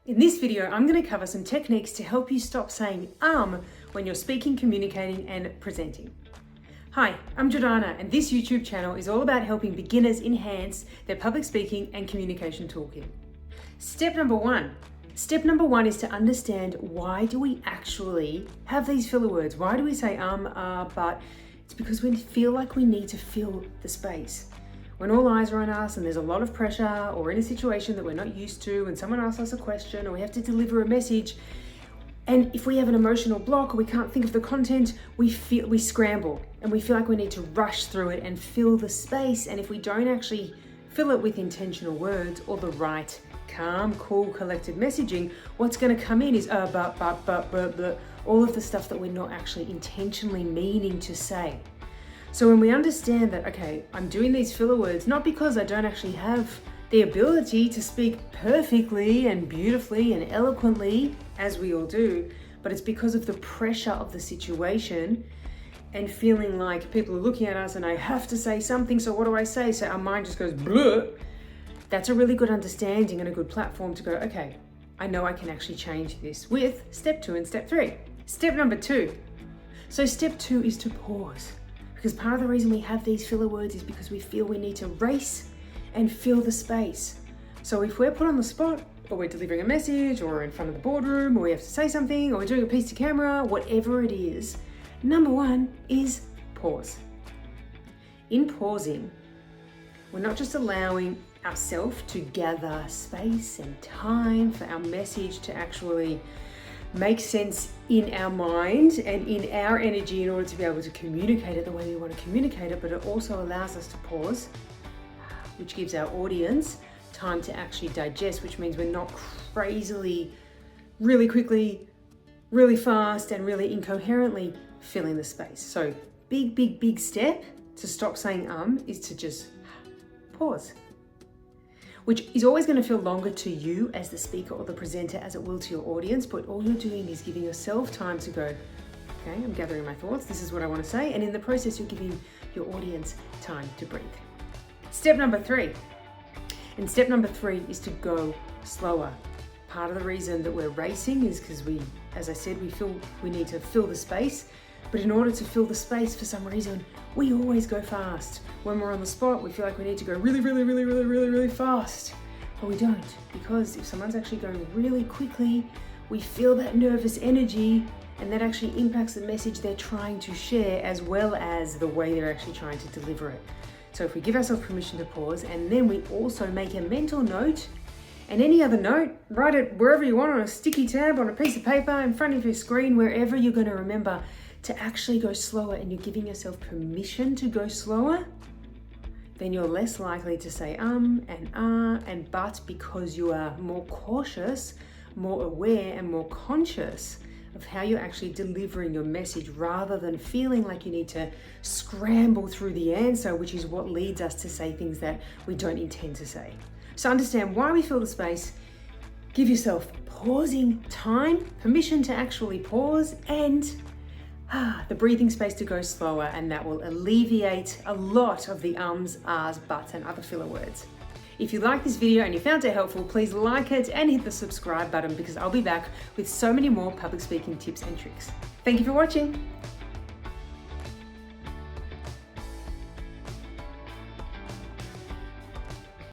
In this video, I'm going to cover some techniques to help you stop saying when you're speaking, communicating, and presenting. Hi, I'm Jordana, and this YouTube channel is all about helping beginners enhance their public speaking and communication toolkit. Step number one is to understand, why do we actually have these filler words? Why do we say but? It's because we feel like we need to fill the space. When all eyes are on us and there's a lot of pressure, or in a situation that we're not used to, and someone asks us a question, or we have to deliver a message, and if we have an emotional block or we can't think of the content, we scramble and we feel like we need to rush through it and fill the space. And if we don't actually fill it with intentional words or the right, calm, cool, collected messaging, what's going to come in is but, all of the stuff that we're not actually intentionally meaning to say. So when we understand that, okay, I'm doing these filler words, not because I don't actually have the ability to speak perfectly and beautifully and eloquently, as we all do, but it's because of the pressure of the situation and feeling like people are looking at us and I have to say something, so what do I say? So our mind just goes bleh. That's a really good understanding and a good platform to go, okay, I know I can actually change this with step 2 and step 3. Step number 2. So step 2 is to pause. Because part of the reason we have these filler words is because we feel we need to race and fill the space. So if we're put on the spot, or we're delivering a message, or in front of the boardroom, or we have to say something, or we're doing a piece to camera, whatever it is, number 1 is pause. In pausing, we're not just allowing ourselves to gather space and time for our message to actually make sense in our mind and in our energy in order to be able to communicate it the way we want to communicate it, but it also allows us to pause, which gives our audience time to actually digest, which means we're not crazily, really quickly, really fast, and really incoherently filling the space. So big step to stop saying is to just pause, which is always going to feel longer to you as the speaker or the presenter as it will to your audience, but all you're doing is giving yourself time to go, okay, I'm gathering my thoughts, this is what I want to say, and in the process you're giving your audience time to breathe. Step number 3. And step number 3 is to go slower. Part of the reason that we're racing is because we, as I said, we need to fill the space. But in order to fill the space, for some reason, we always go fast. When we're on the spot, we feel like we need to go really fast. But we don't, because if someone's actually going really quickly, we feel that nervous energy, and that actually impacts the message they're trying to share, as well as the way they're actually trying to deliver it. So if we give ourselves permission to pause, and then we also make a mental note, and any other note, write it wherever you want, on a sticky tab, on a piece of paper, in front of your screen, wherever you're going to remember to actually go slower, and you're giving yourself permission to go slower, then you're less likely to say and but, because you are more cautious, more aware, and more conscious of how you're actually delivering your message, rather than feeling like you need to scramble through the answer, which is what leads us to say things that we don't intend to say. So understand why we fill the space, give yourself pausing time, permission to actually pause, and the breathing space to go slower, and that will alleviate a lot of the ums, ahs, buts, and other filler words. If you like this video and you found it helpful, please like it and hit the subscribe button, because I'll be back with so many more public speaking tips and tricks. Thank you for watching.